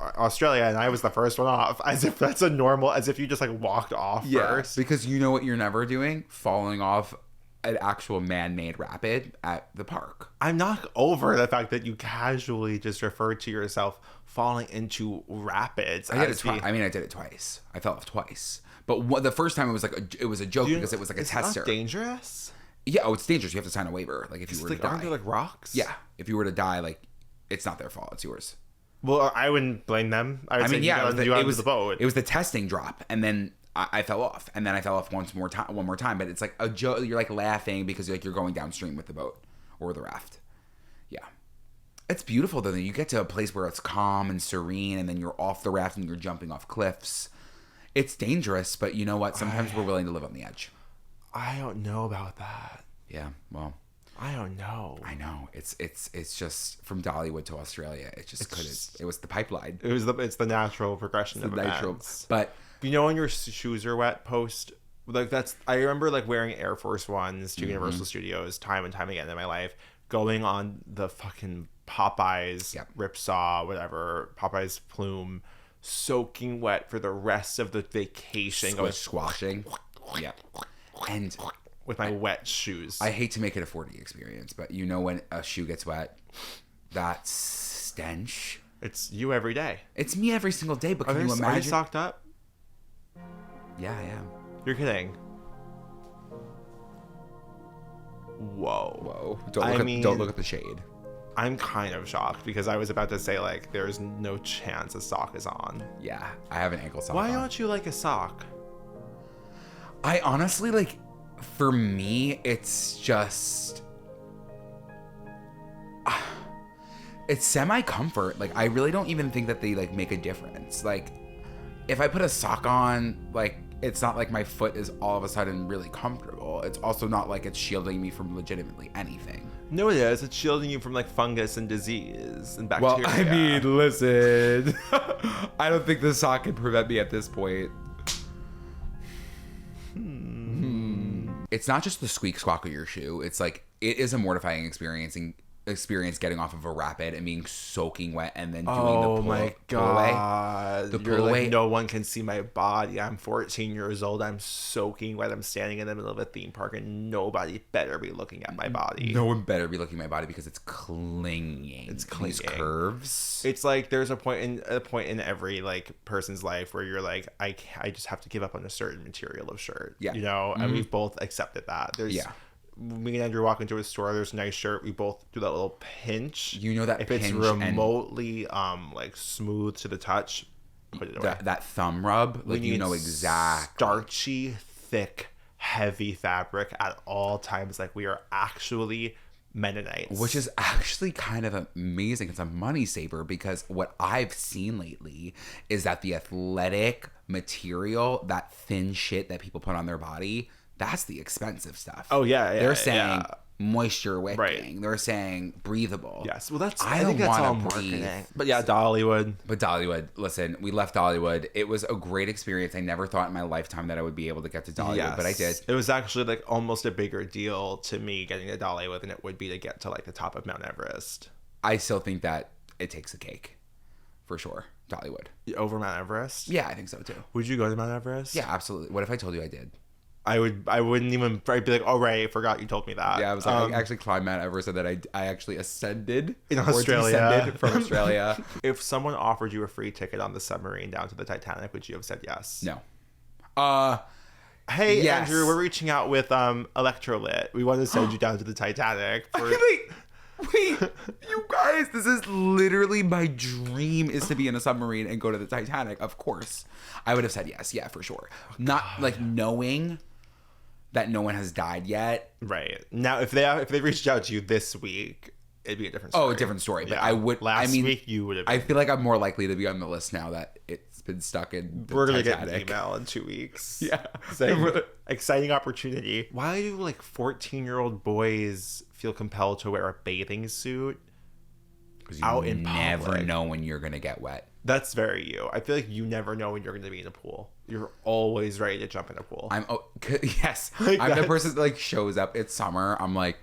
A: Australia and I was the first one off, as if that's a normal, as if you just like walked off first.
B: Because you know what you're never doing? Falling off an actual man-made rapid at the park.
A: I'm not over the fact that you casually just referred to yourself falling into rapids.
B: I did it twice. I fell off twice. But the first time it was like it was a joke because it was like a tester.
A: It's not dangerous?
B: Yeah, it's dangerous. You have to sign a waiver. Like if you were to die.
A: Aren't there like rocks?
B: Yeah. If you were to die, like it's not their fault. It's yours.
A: Well, I wouldn't blame them.
B: It was
A: the boat.
B: It was the testing drop, and then I fell off, and then I fell off one more time. But it's like a joke. You're like laughing because you're going downstream with the boat or the raft. Yeah. It's beautiful though. You get to a place where it's calm and serene, and then you're off the raft and you're jumping off cliffs. It's dangerous, but you know what? Sometimes we're willing to live on the edge.
A: I don't know about that.
B: Yeah, well,
A: I don't know.
B: I know. It's just from Dollywood to Australia. It just couldn't. It was the pipeline.
A: It's the natural progression of events.
B: But
A: you know when your shoes are wet post, like I remember like wearing Air Force Ones to Universal Studios time and time again in my life, going on the fucking Popeye's
B: Yep.
A: Ripsaw, whatever, Popeye's plume, soaking wet for the rest of the vacation. Going
B: Squashing. Yeah. And
A: with my wet shoes.
B: I hate to make it a 4D experience, but you know when a shoe gets wet, that stench.
A: It's you every day.
B: It's me every single day, but can you
A: Are you
B: imagine?
A: socked up?
B: Yeah, I am.
A: You're kidding. Whoa.
B: Whoa. Don't look at the shade.
A: I'm kind of shocked because I was about to say, like, there's no chance a sock is on.
B: Yeah, I have an ankle sock
A: Why
B: on.
A: don't you like a sock?
B: I honestly, like, for me, it's just... it's semi-comfort. Like, I really don't even think that they, like, make a difference. Like, if I put a sock on, like, it's not like my foot is all of a sudden really comfortable. It's also not like it's shielding me from legitimately anything.
A: No, it is. It's shielding you from, like, fungus and disease and bacteria.
B: Well, I mean, listen. I don't think the sock can prevent me at this point. It's not just the squeak squawk of your shoe. It's like, it is a mortifying experience getting off of a rapid and being soaking wet and then doing the pull
A: my
B: pull away.
A: God.
B: The
A: You're
B: pull
A: like,
B: away.
A: no one can see my body. I'm 14 years old. I'm soaking wet. I'm standing in the middle of a theme park and nobody better be looking at my body.
B: No one better be looking at my body because it's clinging.
A: It's
B: These
A: clinging.
B: curves.
A: It's like there's a point in every, like, person's life where you're like, I just have to give up on a certain material of shirt.
B: Yeah.
A: You know, and we've both accepted that. Me and Andrew walk into a store, there's a nice shirt, we both do that little pinch.
B: You know that
A: if
B: pinch
A: it's remotely like smooth to the touch, put it away.
B: that thumb rub, like, you know exactly.
A: Starchy, thick, heavy fabric at all times, like we are actually Mennonites.
B: Which is actually kind of amazing. It's a money saver because what I've seen lately is that the athletic material, that thin shit that people put on their body, that's the expensive stuff.
A: Oh, yeah.
B: They're saying moisture wicking.
A: Right.
B: They're saying breathable.
A: Yes. Well,
B: I
A: think
B: don't
A: that's all
B: want to
A: marketing.
B: breathe.
A: But yeah, Dollywood.
B: But Dollywood, listen, we left Dollywood. It was a great experience. I never thought in my lifetime that I would be able to get to Dollywood, but I did.
A: It was actually like almost a bigger deal to me getting to Dollywood than it would be to get to like the top of Mount Everest.
B: I still think that it takes a cake, for sure. Dollywood.
A: Over Mount Everest?
B: Yeah, I think so too.
A: Would you go to Mount Everest?
B: Yeah, absolutely. What if I told you I did?
A: I wouldn't even. I'd be like, oh right, I forgot you told me that.
B: Yeah, I was like, I actually climbed Mount Everest, and then I actually ascended
A: in
B: or
A: Australia
B: descended from Australia.
A: If someone offered you a free ticket on the submarine down to the Titanic, would you have said yes?
B: No.
A: Hey,
B: yes.
A: Andrew, we're reaching out with Electrolit. We want to send you down to the Titanic.
B: Wait, you guys, this is literally my dream is to be in a submarine and go to the Titanic. Of course, I would have said yes. Yeah, for sure. Not like knowing that no one has died yet.
A: Right. Now, if they reached out to you this week, it'd be a different story.
B: Oh, a different story. But
A: Yeah.
B: I would.
A: Last week, you would have.
B: I feel like I'm more likely to be on the list now that it's been stuck in the
A: We're gonna
B: Titanic.
A: get an email in 2 weeks.
B: Yeah.
A: Saying, exciting opportunity. Why do like 14-year-old boys feel compelled to wear a bathing suit out in
B: never
A: public?
B: know when you're gonna get wet.
A: That's very you. I feel like you never know when you're going to be in a pool. You're always ready to jump in a pool.
B: Yes.
A: Like
B: I'm the
A: that's-
B: person that like shows up. It's summer. I'm like,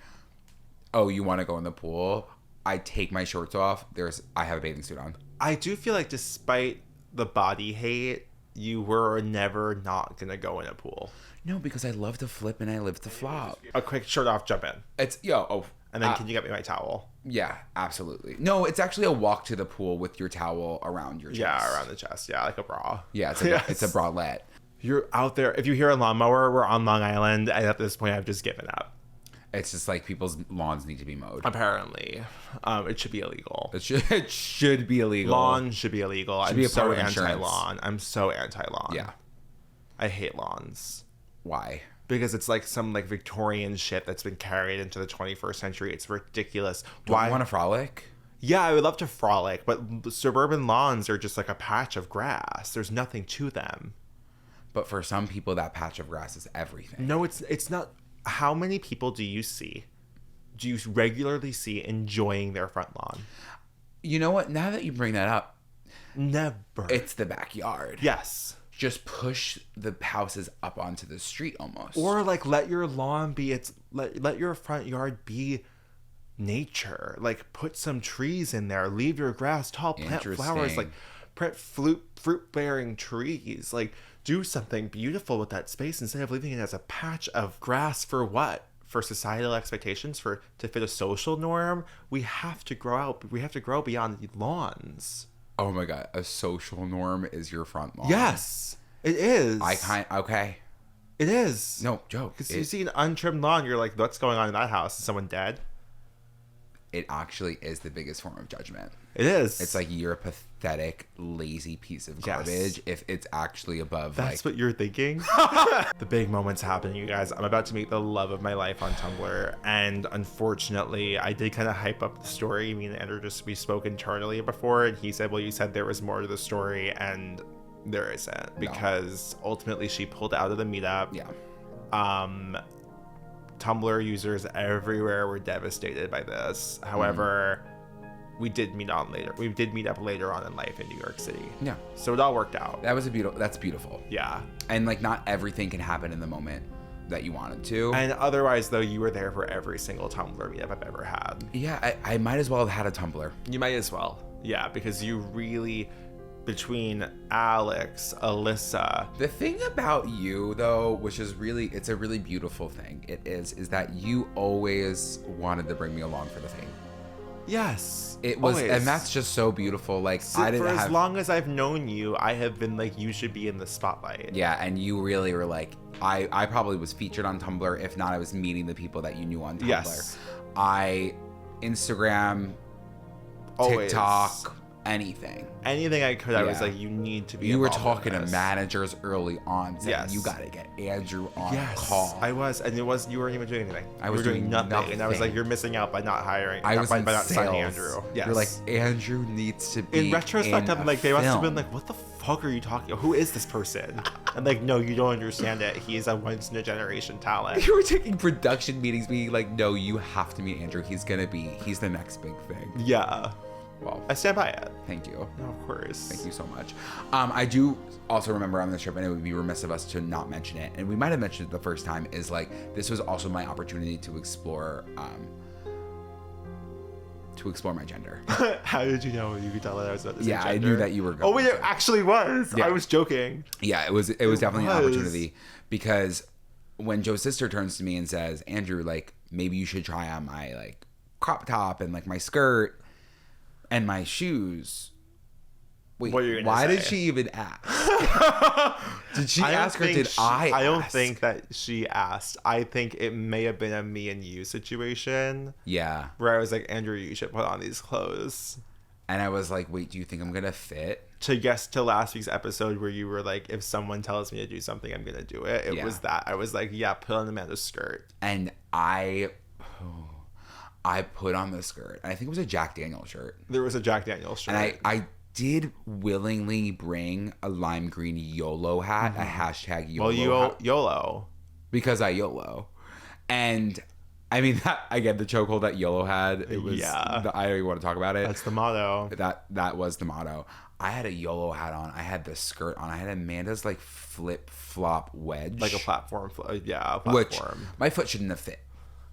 B: oh, you want to go in the pool? I take my shorts off. I have a bathing suit on.
A: I do feel like despite the body hate, you were never not going to go in a pool.
B: No, because I love to flip and I live to flop.
A: A quick shirt off, jump in.
B: It's
A: And then can you get me my towel?
B: Yeah, absolutely. No, it's actually a walk to the pool with your towel around your chest.
A: Yeah, around the chest. Yeah, like a bra.
B: Yeah, it's
A: Yes.
B: a bralette.
A: You're out there. If you hear a lawnmower, we're on Long Island. And at this point, I've just given up.
B: It's just like people's lawns need to be mowed.
A: Apparently. It should be illegal.
B: It should be illegal.
A: Lawn should be illegal. I'm
B: be a
A: so
B: part of insurance.
A: anti-lawn. I'm so anti-lawn.
B: Yeah.
A: I hate lawns.
B: Why?
A: Because it's like some like Victorian shit that's been carried into the 21st century. It's ridiculous.
B: Don't you want to frolic?
A: Yeah, I would love to frolic, but suburban lawns are just like a patch of grass. There's nothing to them.
B: But for some people, that patch of grass is everything.
A: No, it's not. How many people do you regularly see enjoying their front lawn?
B: You know what? Now that you bring that up,
A: Never.
B: it's the backyard.
A: Yes.
B: Just push the houses up onto the street almost.
A: Or like let your lawn be let your front yard be nature. Like, put some trees in there. Leave your grass tall. Plant flowers. Like, plant fruit-bearing trees. Like, do something beautiful with that space instead of leaving it as a patch of grass. For what? For societal expectations? To fit a social norm? We have to grow out. We have to grow beyond the lawns.
B: Oh my God. A social norm is your front lawn.
A: Yes. It is.
B: Okay.
A: It is.
B: No, joke.
A: Because you see an untrimmed lawn, you're like, what's going on in that house? Is someone dead?
B: It actually is the biggest form of judgment.
A: It is.
B: It's like, you're a pathetic, lazy piece of garbage if it's actually above.
A: That's what you're thinking? The big moment's happening, you guys. I'm about to meet the love of my life on Tumblr. And unfortunately, I did kind of hype up the story. Me and Andrew we spoke internally before. And he said, well, you said there was more to the story. And there isn't. Because ultimately she pulled out of the meetup.
B: Yeah.
A: Tumblr users everywhere were devastated by this. However, we did meet up later on in life in New York City.
B: Yeah.
A: So it all worked out.
B: That's beautiful.
A: Yeah.
B: And like, not everything can happen in the moment that you wanted to.
A: And otherwise, though, you were there for every single Tumblr meetup I've ever had.
B: Yeah, I might as well have had a Tumblr.
A: You might as well. Yeah, because you really, between Alex, Alyssa.
B: The thing about you, though, which is it's a really beautiful thing, is that you always wanted to bring me along for the thing.
A: Yes.
B: It was,
A: always.
B: and that's just so beautiful. Like,
A: as long as I've known you, I have been like, you should be in the spotlight.
B: Yeah, and you really were like, I probably was featured on Tumblr. If not, I was meeting the people that you knew on Tumblr.
A: Yes.
B: Instagram,
A: always.
B: TikTok, anything
A: I could. I was like, you need to be.
B: You were talking to managers early on, saying,
A: yes,
B: you got to get Andrew on
A: call. I was, and you weren't even doing anything.
B: I was doing nothing,
A: and I was like, you're missing out by not hiring.
B: I was
A: by
B: in
A: not signing
B: sales.
A: Andrew. Yes.
B: You're like, Andrew needs to be.
A: In retrospect, I'm like, they
B: film.
A: must have been like, what the fuck are you talking about? Who is this person? And like, no, you don't understand it. He's a once in a generation talent.
B: You were taking production meetings, being like, no, you have to meet Andrew. He's the next big thing.
A: Yeah.
B: Well,
A: I stand by it.
B: Thank you.
A: No, of course.
B: Thank you so much. I do also remember on this trip, and it would be remiss of us to not mention it, and we might have mentioned it the first time, is like, this was also my opportunity to explore my gender.
A: How did you know? You could tell that I was about to say gender?
B: I knew that you were going
A: to. It actually was. Yeah. I was joking.
B: Yeah, it was definitely an opportunity, because when Joe's sister turns to me and says, Andrew, like, maybe you should try on my like crop top and like my skirt and my shoes. Wait, why did she even ask? Did she ask or did I ask?
A: I don't think that she asked. I think it may have been a me and you situation.
B: Yeah.
A: Where I was like, Andrew, you should put on these clothes.
B: And I was like, wait, do you think I'm going to fit?
A: To last week's episode where you were like, if someone tells me to do something, I'm going to do it. It was that. I was like, yeah, put on Amanda's skirt.
B: And I put on the skirt. And I think it was a Jack Daniel's shirt.
A: There was a Jack Daniel's shirt.
B: And I did willingly bring a lime green YOLO hat, a hashtag YOLO hat.
A: YOLO.
B: Because I YOLO. And I mean, that, again, the chokehold that YOLO had, it was, I don't even want to talk about it.
A: That's the motto.
B: That was the motto. I had a YOLO hat on. I had the skirt on. I had Amanda's like flip-flop wedge.
A: Like a platform.
B: Which my foot shouldn't have fit.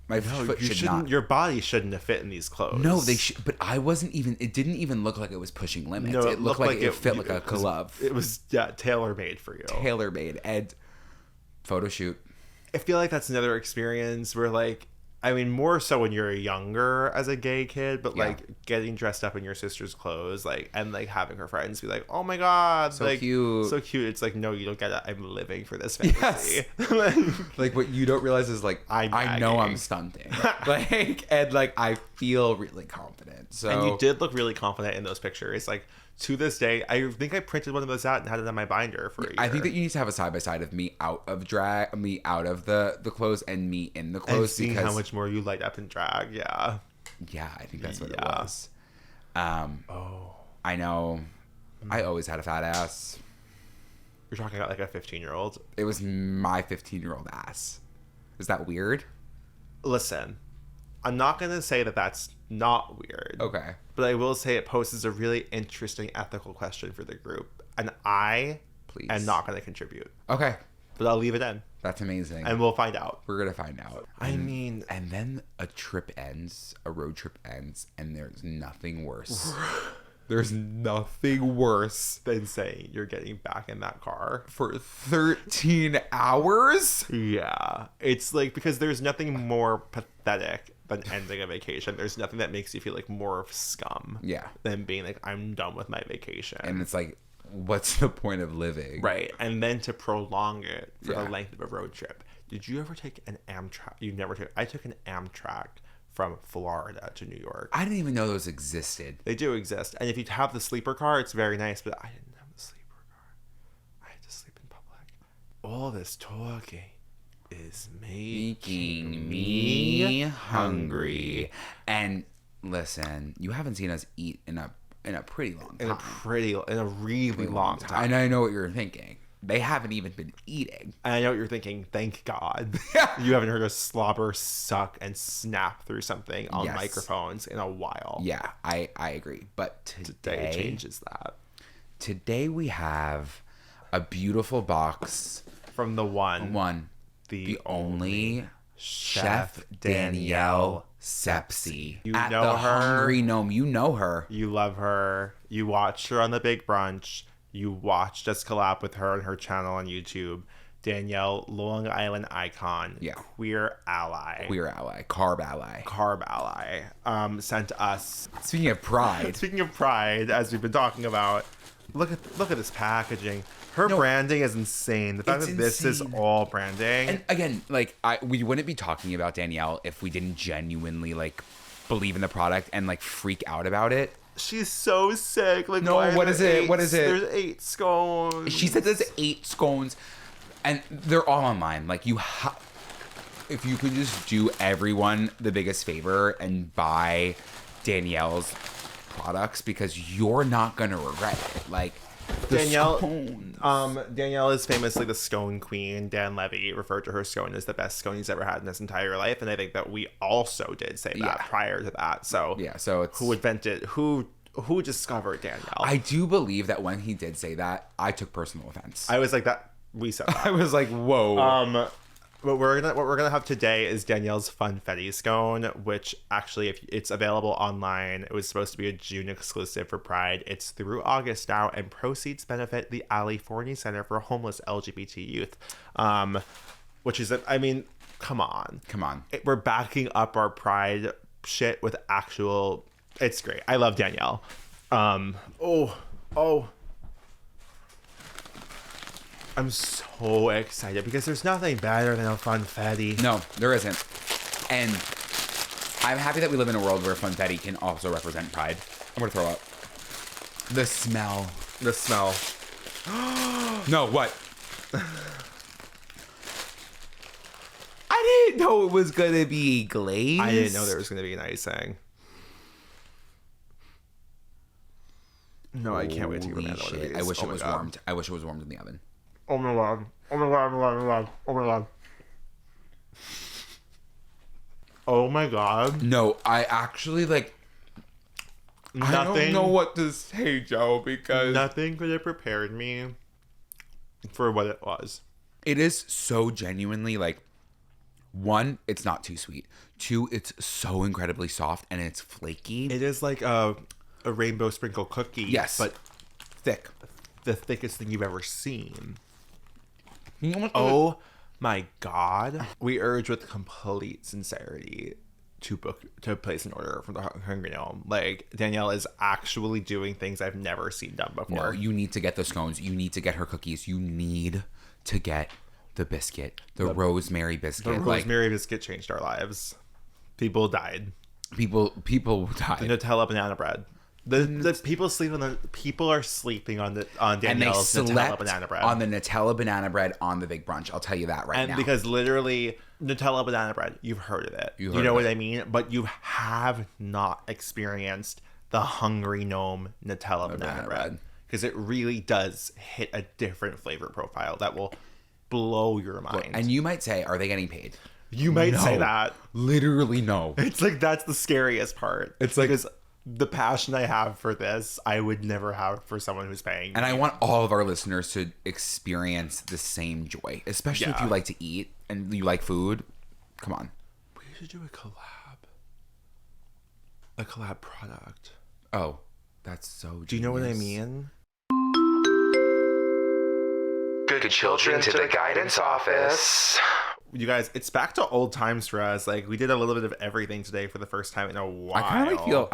B: My foot should not.
A: Your body shouldn't have fit in these clothes.
B: No, they should. But I wasn't even. It didn't even look like it was pushing limits. No, it looked like it fit like a glove.
A: It was tailor made for you.
B: Tailor made and photo shoot.
A: I feel like that's another experience where, like, I mean, more so when you're younger as a gay kid, but like getting dressed up in your sister's clothes, like, and like having her friends be like, "Oh my god,
B: so
A: like,
B: cute,
A: so cute." It's like, no, you don't get it. I'm living for this fantasy. Yes.
B: Like what you don't realize is like, I know I'm stunting, like, and like I feel really confident. So
A: and you did look really confident in those pictures, like. To this day, I think I printed one of those out and had it on my binder for a year.
B: I think that you need to have a side by side of me out of drag, me out of the clothes, and me in the clothes.
A: And seeing how much more you light up in drag, yeah.
B: Yeah, I think that's what it was. I know. I always had a fat ass.
A: You're talking about like a 15-year-old?
B: It was my 15-year-old ass. Is that weird?
A: Listen, I'm not going to say that that's not weird.
B: Okay.
A: But I will say it poses a really interesting ethical question for the group. And I am not going to contribute.
B: Okay.
A: but I'll leave it in.
B: That's amazing.
A: And we'll find out.
B: We're gonna find out.
A: I mean,
B: and then a road trip ends, and there's nothing worse. There's nothing worse
A: than saying you're getting back in that car
B: for 13 hours.
A: Yeah. It's like, because there's nothing more pathetic than ending a vacation. There's nothing that makes you feel like more of scum.
B: Yeah.
A: Than being like, I'm done with my vacation.
B: And it's like, what's the point of living?
A: Right. And then to prolong it for the length of a road trip. Did you ever take an Amtrak? You never took. I took an Amtrak from Florida to New York.
B: I didn't even know those existed.
A: They do exist. And if you have the sleeper car, it's very nice, but I didn't have the sleeper car. I had to sleep in public. All this talking is making me hungry.
B: And listen, you haven't seen us eat in a pretty long time.
A: In a really long time.
B: And I know what you're thinking. They haven't even been eating.
A: And I know what you're thinking. Thank God. You haven't heard us slobber, suck, and snap through something on microphones in a while.
B: Yeah, I agree. But today
A: changes that.
B: Today we have a beautiful box
A: from the only
B: Chef Danielle Sepsi.
A: You
B: at
A: know
B: the
A: her.
B: Hungry Gnome. You know her.
A: You love her. You watched her on the Big Brunch. You watched us collab with her on her channel on YouTube. Danielle, Long Island icon.
B: Yeah.
A: Queer ally.
B: Carb ally.
A: Sent us.
B: Speaking of pride,
A: as we've been talking about, look at this packaging. Her branding is insane. The fact that this is all branding.
B: And again, like we wouldn't be talking about Danielle if we didn't genuinely like believe in the product and like freak out about it.
A: She's so sick. Like,
B: no, what is it? What is it?
A: There's 8 scones.
B: She said there's 8 scones, and they're all online. Like, if you could just do everyone the biggest favor and buy Danielle's products, because you're not gonna regret it. Like,
A: Danielle is famously the scone queen. Dan Levy referred to her scone as the best scone he's ever had in his entire life, and I think that we also did say that prior to that. So
B: so it's
A: who discovered Danielle?
B: I do believe that when he did say that, I took personal offense.
A: I was like, that we said that.
B: I was like, whoa.
A: What we're gonna have today is Danielle's Funfetti scone, which actually, if it's available online, it was supposed to be a June exclusive for Pride. It's through August now, and proceeds benefit the Ali Forney Center for Homeless LGBT Youth, which is, I mean, come on, we're backing up our Pride shit with actual. It's great. I love Danielle. I'm so excited because there's nothing better than a funfetti.
B: No, there isn't. And I'm happy that we live in a world where funfetti can also represent pride. I'm gonna throw up. The smell. No, what? I didn't know it was gonna be glazed.
A: I didn't know there was gonna be an icing. No, I can't wait to get another one of these.
B: I wish it was warmed. I wish it was warmed in the oven.
A: Oh my god. Oh my god.
B: No, I actually I don't know what to say, Joe, because
A: nothing could have prepared me for what it was.
B: It is so genuinely one, it's not too sweet. 2, it's so incredibly soft and it's flaky.
A: It is like a rainbow sprinkle cookie.
B: Yes.
A: But
B: thick.
A: The thickest thing you've ever seen. Oh my god. We urge with complete sincerity to place an order from the Hungry Gnome. Like, Danielle is actually doing things I've never seen done before.
B: No, you need to get the scones. You need to get her cookies. You need to get the biscuit. The rosemary biscuit.
A: The rosemary biscuit changed our lives. People died.
B: People died.
A: The Nutella banana bread. The people are sleeping on Danielle's Nutella banana bread.
B: On the Nutella banana bread on the Big Brunch. I'll tell you that now.
A: And because literally Nutella banana bread, you've heard of it. You know what I mean? But you have not experienced the Hungry Gnome Nutella banana bread. Because it really does hit a different flavor profile that will blow your mind.
B: And you might say, are they getting paid?
A: You might say that.
B: Literally no.
A: It's like, that's the scariest part. It's like, the passion I have for this, I would never have for someone who's paying.
B: And I want all of our listeners to experience the same joy, especially if you like to eat and you like food. Come on.
A: We should do a collab. A collab product.
B: Oh, that's so genius.
A: Do you know what I mean?
B: Good children to the guidance office.
A: You guys, it's back to old times for us. Like, we did a little bit of everything today for the first time in a while.
B: I kind of like feel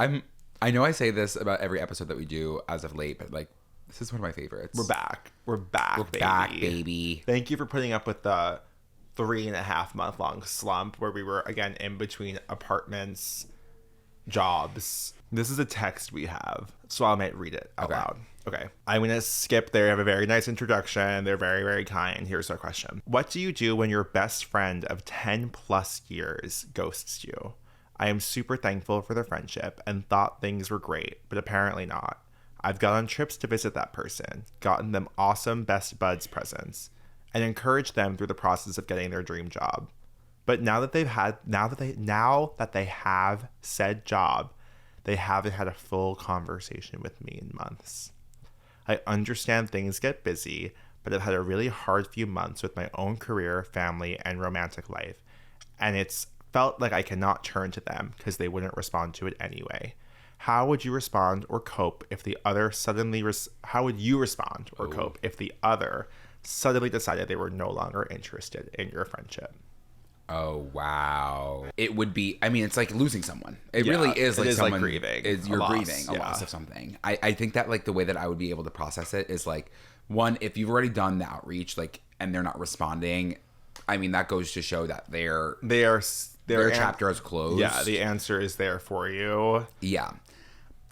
B: I know I say this about every episode that we do as of late, but like, this is one of my favorites.
A: We're back. We're back, baby.
B: Back, baby.
A: Thank you for putting up with the 3.5 month long slump where we were again in between apartments, jobs. This is a text we have, so I might read it out loud. Okay. I'm going to skip. They have a very nice introduction. They're very, very kind. Here's our question. What do you do when your best friend of 10 plus years ghosts you? I am super thankful for the friendship and thought things were great, but apparently not. I've gone on trips to visit that person, gotten them awesome best buds presents, and encouraged them through the process of getting their dream job. But now that they have said job, they haven't had a full conversation with me in months. I understand things get busy, but I've had a really hard few months with my own career, family, and romantic life, and it's felt like I cannot turn to them because they wouldn't respond to it anyway. How would you respond or cope if the other suddenly suddenly decided they were no longer interested in your friendship?
B: Oh, wow. It would be, I mean, it's like losing someone. It really is like someone,
A: like grieving.
B: You're grieving a loss of something. I think that like the way that I would be able to process it is like, one, if you've already done the outreach, like, and they're not responding, I mean, that goes to show that their chapter is closed.
A: Yeah, the answer is there for you.
B: Yeah.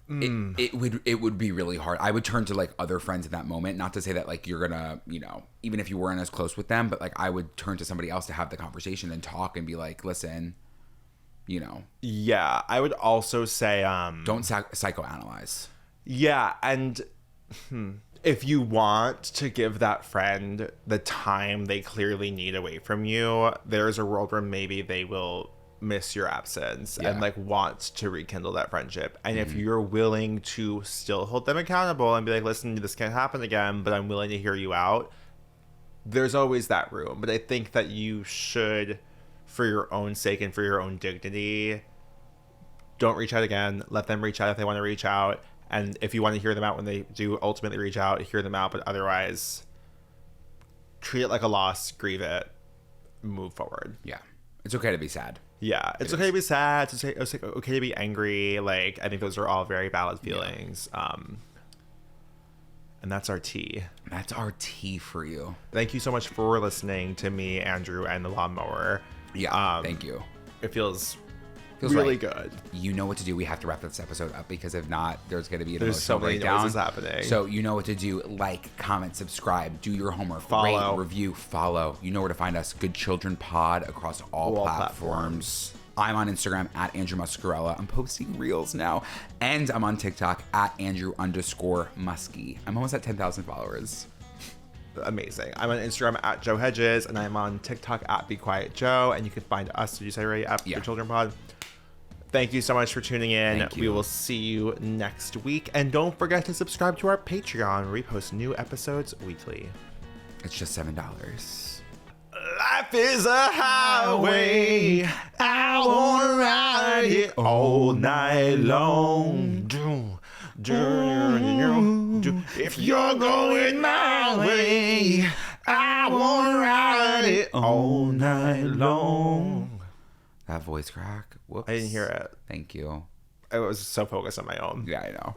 B: It would be really hard. I would turn to like other friends in that moment, not to say that like you're gonna, you know, even if you weren't as close with them, but like I would turn to somebody else to have the conversation and talk and be like, listen, you know.
A: Yeah, I would also say
B: don't psychoanalyze.
A: Yeah, and if you want to give that friend the time they clearly need away from you, there's a world where maybe they will miss your absence and like want to rekindle that friendship. And if you're willing to still hold them accountable and be like, listen, this can't happen again, but I'm willing to hear you out, there's always that room. But I think that you should, for your own sake and for your own dignity, don't reach out again. Let them reach out if they want to reach out. And if you want to hear them out when they do ultimately reach out, hear them out. But otherwise, treat it like a loss, grieve it, move forward.
B: Yeah. It's okay to be sad.
A: Yeah, it's okay to be sad. It's okay to be angry. Like, I think those are all very valid feelings. Yeah. And that's our tea.
B: That's our tea for you.
A: Thank you so much for listening to me, Andrew, and the lawnmower.
B: Yeah, thank you.
A: It feels really
B: right.
A: good.
B: You know what to do. We have to wrap this episode up because if not, there's going to be an
A: there's
B: emotional
A: so many
B: breakdown.
A: noises happening.
B: So you know what to do. Like, comment, subscribe, do your homework,
A: follow,
B: rate, review, follow. You know where to find us. Good Children Pod across all platforms. I'm on Instagram at Andrew Muscarella. I'm posting reels now. And I'm on TikTok at Andrew_Muskie. I'm almost at 10,000 followers.
A: Amazing. I'm on Instagram at Joe Hegyes, and I'm on TikTok at Be Quiet Joe. And you can find us, did you say already, at Good Children Pod. Thank you so much for tuning in. We will see you next week. And don't forget to subscribe to our Patreon, where we post new episodes weekly.
B: It's just $7.
A: Life is a highway. I want to ride it all night long. If you're going my way, I want to ride it all night long.
B: That voice crack. Whoops.
A: I didn't hear it.
B: Thank you.
A: I was so focused on my own.
B: Yeah, I know.